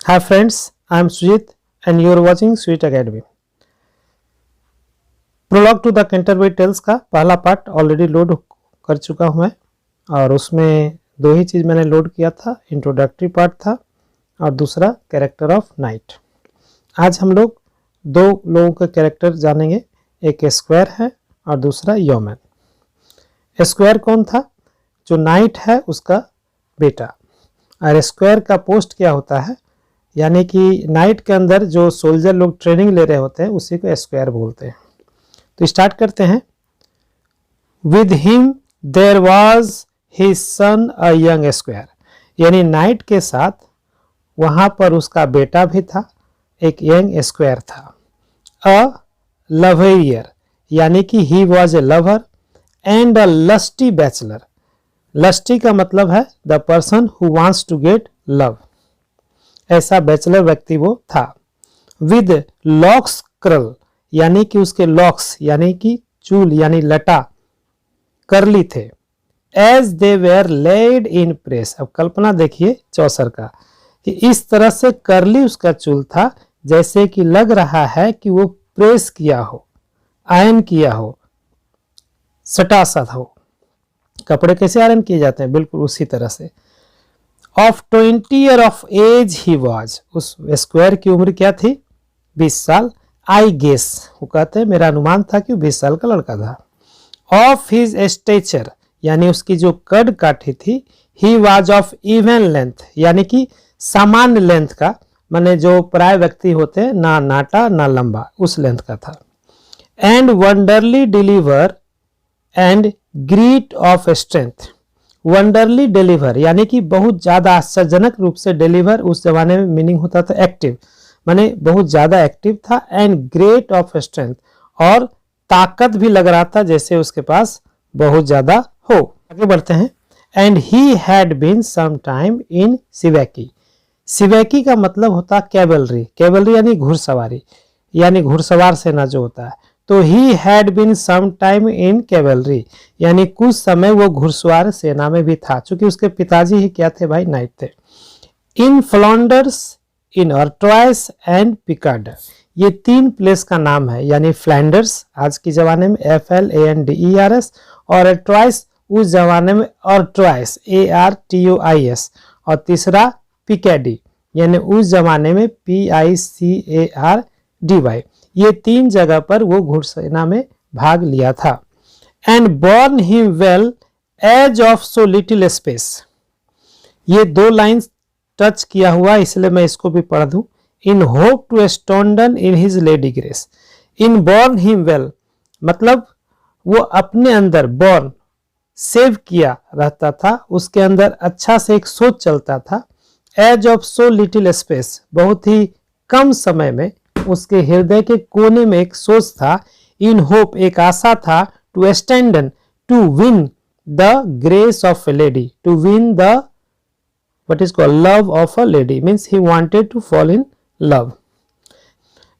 Hi friends, I am Sujit and you are watching Sweet Academy. Prologue to the Canterbury tales का पहला part already load कर चुका हूँ मैं, और उसमें दो ही चीज़ मैंने लोड किया था। इंट्रोडक्टरी पार्ट था और दूसरा कैरेक्टर ऑफ नाइट। आज हम लोग दो लोगों का कैरेक्टर जानेंगे, एक स्क्वायर है और दूसरा यौमन। स्क्वायर कौन था? जो नाइट है उसका बेटा। और स्क्वायर का पोस्ट क्या होता है, यानी कि नाइट के अंदर जो सोल्जर लोग ट्रेनिंग ले रहे होते हैं उसी को स्क्वायर बोलते हैं। तो स्टार्ट करते हैं। With him there was his son a young squire, यानी नाइट के साथ वहाँ पर उसका बेटा भी था, एक यंग स्क्वायर था। अ लवरियर, यानी कि he was a lover and a lusty bachelor. Lusty का मतलब है the person who wants to get love, ऐसा बैचलर व्यक्ति वो था। विद लॉक्स कर्ल, यानी कि उसके लॉक्स यानी कि चूल यानी लटा करली थे। As they were laid in press, अब कल्पना देखिए चौसर का कि इस तरह से करली उसका चूल था जैसे कि लग रहा है कि वो प्रेस किया हो, आयरन किया हो, सटा सा हो। कपड़े कैसे आयरन किए जाते हैं, बिल्कुल उसी तरह से। Of 20 year of age he was, उस स्क्वायर की उम्र क्या थी? 20 साल। आई गेस, वो कहते हैं मेरा अनुमान था कि 20 साल का लड़का था। ऑफ हिज स्टेचर, यानी उसकी जो कद काठी थी। He was of even length, यानी कि सामान्य लेंथ का, माने जो प्राय व्यक्ति होते हैं ना नाटा ना लंबा, उस लेंथ का था। And wonderly deliver and great of strength. Wonderly deliver यानी कि बहुत ज़्यादा आश्चर्यजनक रूप से, डिलीवर उस जमाने में मीनिंग होता था एक्टिव, माने बहुत ज़्यादा एक्टिव था। एंड ग्रेट ऑफ स्ट्रेंथ, और ताकत भी लग रहा था जैसे उसके पास बहुत ज़्यादा हो। आगे बढ़ते हैं। And he had been some time in chevachie. Chevachie का मतलब होता है कैवलरी। कैवलरी यानी घुड़सवारी, यानी घुड़सवार सेना जो होता है। तो he had been some time in cavalry, यानी कुछ समय वो घुड़सवार सेना में भी था, क्योंकि उसके पिताजी ही क्या थे भाई? नाइट थे। इन फ्लॉन्डर्स, इन अर्ट्राइस एंड पिकार्ड, ये तीन प्लेस का नाम है, यानी फ्लैंडर्स आज के ज़माने में FLANDERS, और अर्ट्राइस उस जमाने में अर्ट्राइस ARTOIS, और तीसरा पिकैडी यानी उस जमाने में PICARDY। ये तीन जगह पर वो घुड़सेना में भाग लिया था। And born him well as of so little space, ये दो लाइन्स टच किया हुआ, इसलिए मैं इसको भी पढ़ दूं। In hope to standen in his lady grace. In born him well मतलब वो अपने अंदर बॉर्न सेव किया रहता था, उसके अंदर अच्छा से एक सोच चलता था। As of so little space, बहुत ही कम समय में उसके हृदय के कोने में एक सोच था। इन होप, एक आशा था। To standen, to win the grace of a lady, to win the what is called love of a lady, means he wanted to fall in love.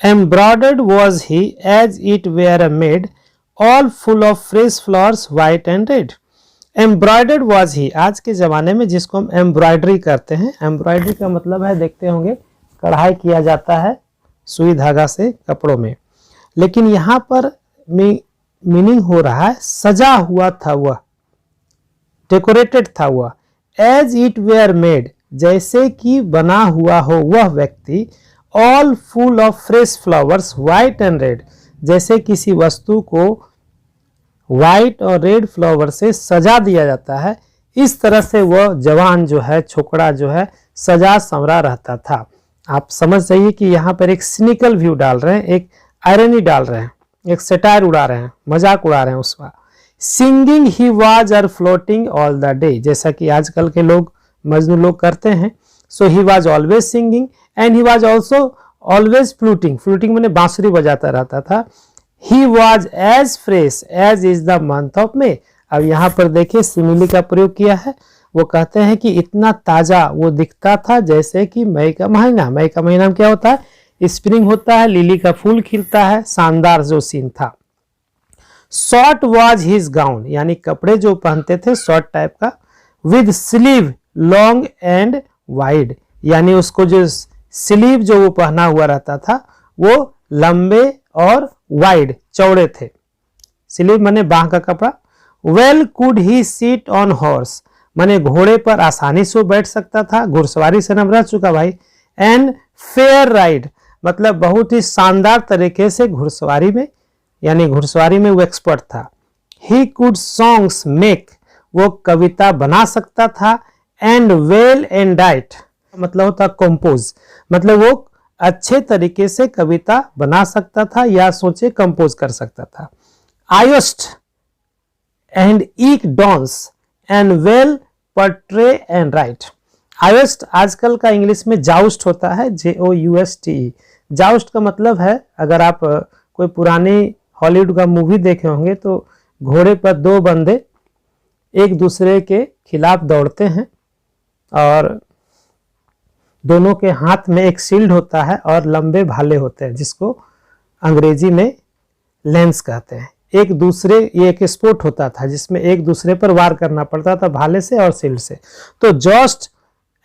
Embroidered was he as it were a maid, all full of fresh flowers white and red. Embroidered was he, आज के ज़माने में जिसको हम embroidery करते हैं, embroidery का मतलब है, देखते होंगे, कढ़ाई किया जाता है सुई धागा से कपड़ों में, लेकिन यहाँ पर मीनिंग हो रहा है सजा हुआ था वह, डेकोरेटेड था वह। एज इट वेयर मेड, जैसे कि बना हुआ हो वह व्यक्ति। All full of fresh flowers white and red, जैसे किसी वस्तु को व्हाइट और रेड फ्लावर से सजा दिया जाता है, इस तरह से वह जवान जो है, छोकरा जो है, सजा संवरा रहता था। आप समझ जाइए कि यहाँ पर एक सिनिकल व्यू डाल रहे हैं, एक आयरनी डाल रहे हैं, एक सेटायर उड़ा रहे हैं, मजाक उड़ा रहे हैं उसका। Singing he was or floating all the day, जैसा कि आजकल के लोग मजनू लोग करते हैं। So he was always singing and he was also always fluting. Fluting मैंने बांसुरी बजाता रहता था। He was as fresh as is the month of May. अब यहाँ पर देखिए सिमिली का प्रयोग किया है। वो कहते हैं कि इतना ताजा वो दिखता था जैसे कि मई का महीना। मई का महीना में क्या होता है? स्प्रिंग होता है, लिली का फूल खिलता है, शानदार जो सीन था। शॉर्ट वॉज हिज गाउन, यानी कपड़े जो पहनते थे शॉर्ट टाइप का। With sleeve long and wide, यानी उसको जो स्लीव जो वो पहना हुआ रहता था वो लंबे और वाइड चौड़े थे। स्लीव माने बाह का कपड़ा। Well could he seat on horse, माने घोड़े पर आसानी से वो बैठ सकता था, घुड़सवारी से नाम रह चुका भाई। एंड फेयर राइड, मतलब बहुत ही शानदार तरीके से घुड़सवारी में, यानी घुड़सवारी में वो एक्सपर्ट था। ही कुड सॉन्ग्स मेक, वो कविता बना सकता था। एंड वेल एंड डाइट, मतलब होता कंपोज, मतलब वो अच्छे तरीके से कविता बना सकता था या सोचे कंपोज कर सकता था। Joust and eke dance and well portray and write. Joust आजकल का इंग्लिश में जाउस्ट होता है, JOUST। जाउस्ट का मतलब है, अगर आप कोई पुरानी हॉलीवुड का मूवी देखे होंगे तो घोड़े पर दो बंदे एक दूसरे के खिलाफ दौड़ते हैं और दोनों के हाथ में एक शील्ड होता है और लंबे भाले होते हैं जिसको अंग्रेजी में लेंस कहते हैं। एक दूसरे, ये एक स्पोर्ट होता था जिसमें एक दूसरे पर वार करना पड़ता था भाले से और शील्ड से। तो जॉस्ट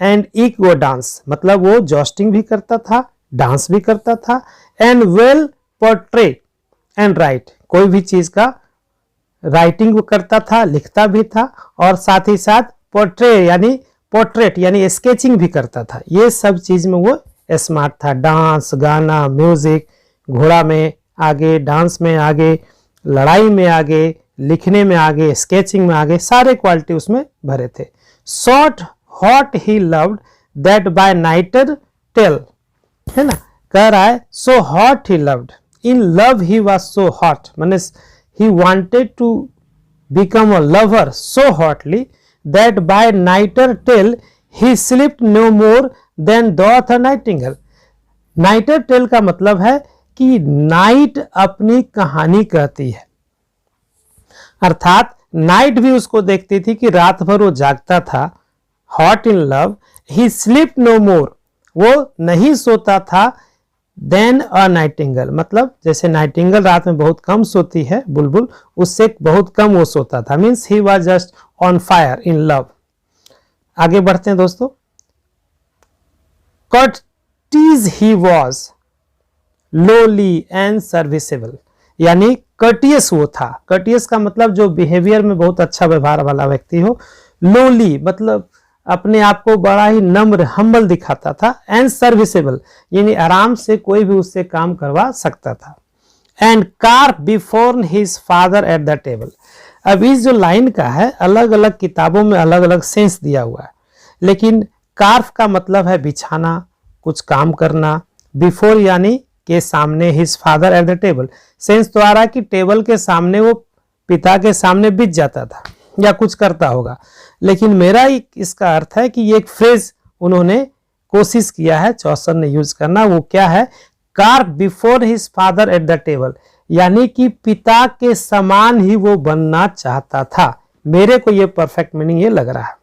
एंड इक्वो डांस, मतलब वो जॉस्टिंग भी करता था, डांस भी करता था। And well portray and right, कोई भी चीज का राइटिंग वो करता था, लिखता भी था, और साथ ही साथ पोर्ट्रे यानी पोर्ट्रेट यानी स्केचिंग भी करता था। ये सब चीज में वो स्मार्ट था। डांस, गाना, म्यूजिक, घोड़ा में आगे, डांस में आगे, लड़ाई में आगे, लिखने में आगे, स्केचिंग में आगे, सारे क्वालिटी उसमें भरे थे। Short hot he loved that by nightertale, है ना, कह रहा है so hot he loved, in love he was so hot, माने he wanted to become a lover so hotly that by nightertale he slept no more than doth a nightingale. Nightertale का मतलब है कि night अपनी कहानी कहती है, अर्थात नाइट भी उसको देखती थी कि रात भर वो जागता था। Hot in love, he sleep no more, वो नहीं सोता था। देन अ नाइटिंगेल, मतलब जैसे नाइटिंगेल रात में बहुत कम सोती है, बुलबुल, उससे बहुत कम वो सोता था। Means he was just on fire in love. आगे बढ़ते हैं दोस्तों। Courteous he was lowly and serviceable, यानी कर्टियस वो था। कर्टियस का मतलब जो बिहेवियर में बहुत अच्छा व्यवहार वाला व्यक्ति हो। लोली मतलब अपने आप को बड़ा ही नम्र, हम्बल दिखाता था। एंड सर्विसेबल यानी आराम से कोई भी उससे काम करवा सकता था। And carp before his father at the table. अब इस जो लाइन का है, अलग अलग किताबों में अलग अलग सेंस दिया हुआ है, लेकिन कार्प का मतलब है बिछाना, कुछ काम करना। बिफोर यानी के सामने, his father at the table, sense तो आ रहा है कि टेबल के सामने, वो पिता के सामने बिछ जाता था या कुछ करता होगा। लेकिन मेरा इसका अर्थ है कि ये एक फ्रेज उन्होंने कोशिश किया है चौसर ने यूज करना। वो क्या है? Carp before his father at the table, यानी कि पिता के समान ही वो बनना चाहता था। मेरे को ये परफेक्ट मीनिंग ये लग रहा है।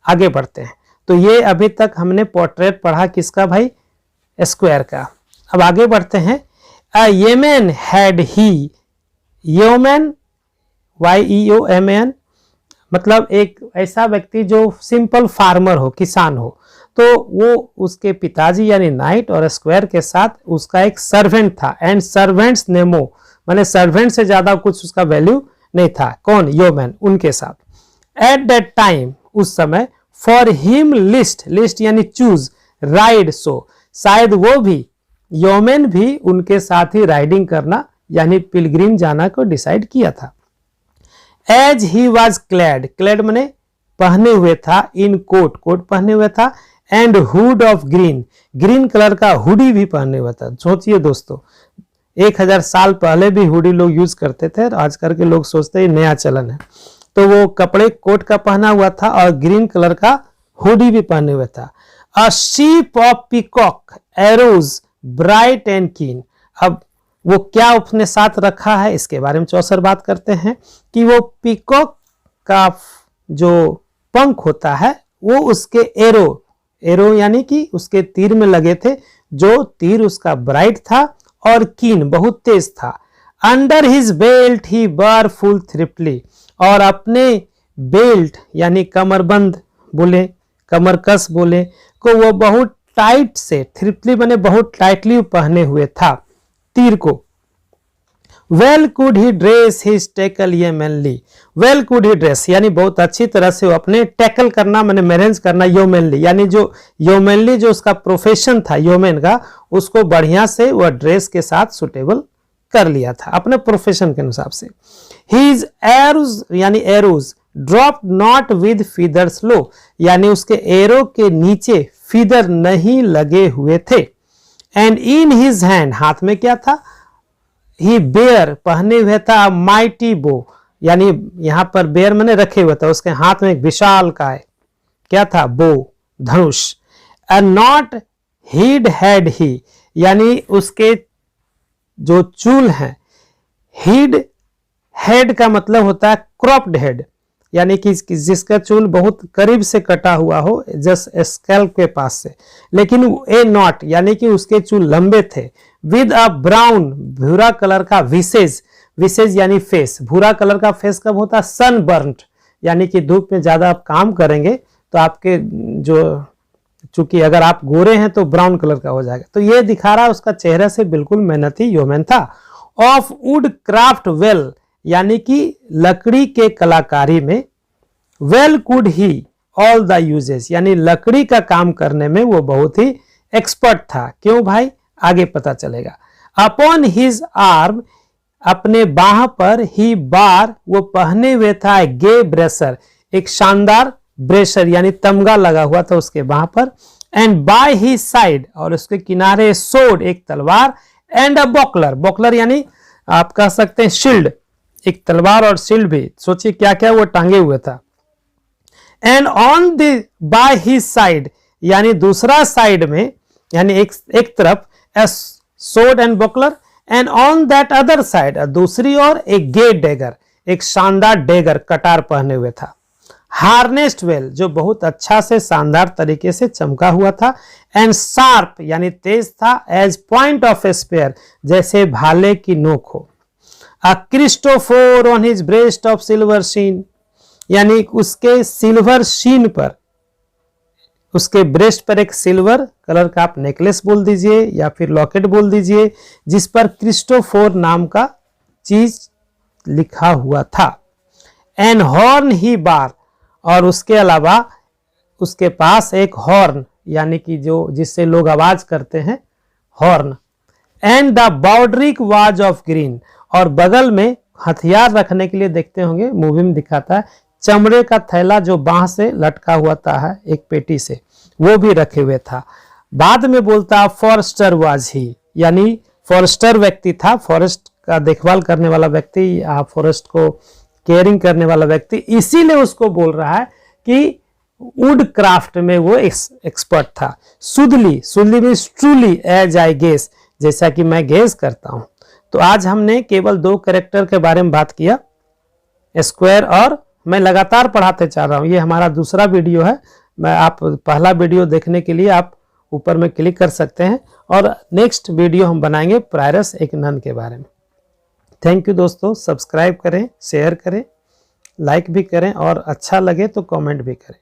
आगे बढ़ते हैं। तो ये अभी तक हमने पोर्ट्रेट पढ़ा किसका भाई? स्क्वायर का। अब आगे बढ़ते हैं। अ येमैन हैड ही, येमैन YEOMAN मतलब एक ऐसा व्यक्ति जो सिंपल फार्मर हो, किसान हो, तो वो उसके पिताजी यानी नाइट और स्क्वायर के साथ उसका एक सर्वेंट था। एंड सर्वेंट्स नेमो, माने सर्वेंट से ज्यादा कुछ उसका वैल्यू नहीं था। कौन? योमैन, उनके साथ। एट दैट टाइम, उस समय, फॉर हिम लिस्ट, लिस्ट यानी चूज, राइड सो, शायद वो भी, योमैन भी उनके साथ ही राइडिंग करना यानी पिलग्रिम जाना को डिसाइड किया था। As he was clad, clad मने पहने हुए था, इन कोट, कोट पहने हुए था, and hood of green, green colour का हुडी भी पहने हुआ था। सोचिए दोस्तों, 1000 साल पहले भी हुडी लोग यूज करते थे, आज करके लोग सोचते हैं नया चलन है। तो वो कपड़े कोट का पहना हुआ था और ग्रीन कलर का हुडी भी पहने हुए था। A sheep of peacock arrows bright and कीन। अब वो क्या अपने साथ रखा है इसके बारे में चौसर बात करते हैं कि वो पीकॉक का जो पंख होता है वो उसके एरो, एरो यानी कि उसके तीर में लगे थे, जो तीर उसका ब्राइट था और कीन बहुत तेज था। अंडर हिज बेल्ट ही बर फुल थ्रिपली, और अपने बेल्ट यानी कमरबंद बोले, कमरकस बोले, को वो बहुत टाइट से, थ्रिप्टली मैंने बहुत टाइटली पहने हुए था तीर को। Well could he dress his tackle yeomanly, well could he dress यानी बहुत अच्छी तरह से वो अपने टैकल करना मैंने मैनेज करना येमेनली, यानी जो येमेनली जो उसका प्रोफेशन था योमेन का, उसको बढ़िया से वह ड्रेस के साथ सुटेबल कर लिया था अपने प्रोफेशन के अनुसार से। हिज एरोज यानी arrows drop not with feathers low, यानी उसके एरो के नीचे फीदर नहीं लगे हुए थे। एंड इन हिज हैंड, हाथ में क्या था, ही बेयर पहने हुए था माइटी बो, यानी यहां पर बेयर मैंने रखे हुए था, उसके हाथ में एक विशाल काय क्या था, बो, धनुष। And not heed had he, यानी उसके जो चूल हैं, हीड हेड का मतलब होता है क्रॉप्ड हेड, यानी कि जिसका चूल बहुत करीब से कटा हुआ हो, जस्ट स्कैल्प के पास से, लेकिन ए नॉट यानी कि उसके चूल लंबे थे। विद अ ब्राउन भूरा कलर का विसेज, विसेज यानी फेस, भूरा कलर का फेस कब होता है, सन बर्न्ड, यानी कि धूप में ज्यादा आप काम करेंगे तो आपके जो, चूंकि अगर आप गोरे हैं तो ब्राउन कलर का हो जाएगा, तो ये दिखा रहा है उसका चेहरा से बिल्कुल मेहनती योमेन था। ऑफ वुड क्राफ्ट वेल, यानी कि लकड़ी के कलाकारी में, well could he all the uses, यानी लकड़ी का काम करने में वो बहुत ही एक्सपर्ट था। क्यों भाई, आगे पता चलेगा। अपॉन हिज आर्म, अपने बाह पर, ही बार वो पहने हुए था गे ब्रेसर, एक शानदार ब्रेसर यानी तमगा लगा हुआ था उसके बाह पर। एंड बाय ही साइड, और उसके किनारे सोड, एक तलवार। एंड अ बॉकलर, बॉकलर यानी आप कह सकते हैं शील्ड, एक तलवार और शील्ड भी, सोचिए क्या क्या वो टांगे हुए था। And on the by he side, यानी दूसरा साइड में, यानी एक तरफ sword and buckler, and on that other side, दूसरी ओर एक गे डेगर, एक शानदार डेगर कटार पहने हुए था। हार्नेस्ड वेल, जो बहुत अच्छा से शानदार तरीके से चमका हुआ था। एंड शार्प यानी तेज था, as point of a spear, जैसे भाले की नोक हो। A Christopher on his breast of silver sheen, यानी उसके सिल्वर शीन पर, उसके ब्रेस्ट पर एक सिल्वर कलर का आप नेकलेस बोल दीजिए या फिर लॉकेट बोल दीजिए, जिस पर क्रिस्टोफोर नाम का चीज लिखा हुआ था। एन हॉर्न ही बार, और उसके अलावा उसके पास एक हॉर्न, यानी कि जो जिससे लोग आवाज करते हैं, horn. And the baldric was of green, और बगल में हथियार रखने के लिए, देखते होंगे मूवी में दिखाता है, चमड़े का थैला जो बांह से लटका हुआ था एक पेटी से, वो भी रखे हुए था। बाद में बोलता फॉरेस्टर वाज ही, यानी फॉरेस्टर व्यक्ति था, फॉरेस्ट का देखभाल करने वाला व्यक्ति या फॉरेस्ट को केयरिंग करने वाला व्यक्ति, इसीलिए उसको बोल रहा है कि वुड क्राफ्ट में वो एक्सपर्ट था। Soothly, soothly means truly as I guess, जैसा कि मैं गेस करता हूं। तो आज हमने केवल 2 कैरेक्टर के बारे में बात किया, स्क्वायर, और मैं लगातार पढ़ाते जा रहा हूं, ये हमारा दूसरा वीडियो है। मैं आप पहला वीडियो देखने के लिए आप ऊपर में क्लिक कर सकते हैं, और नेक्स्ट वीडियो हम बनाएंगे प्रायरस एक नन के बारे में। थैंक यू दोस्तों, सब्सक्राइब करें, शेयर करें, लाइक भी करें, और अच्छा लगे तो कमेंट भी करें।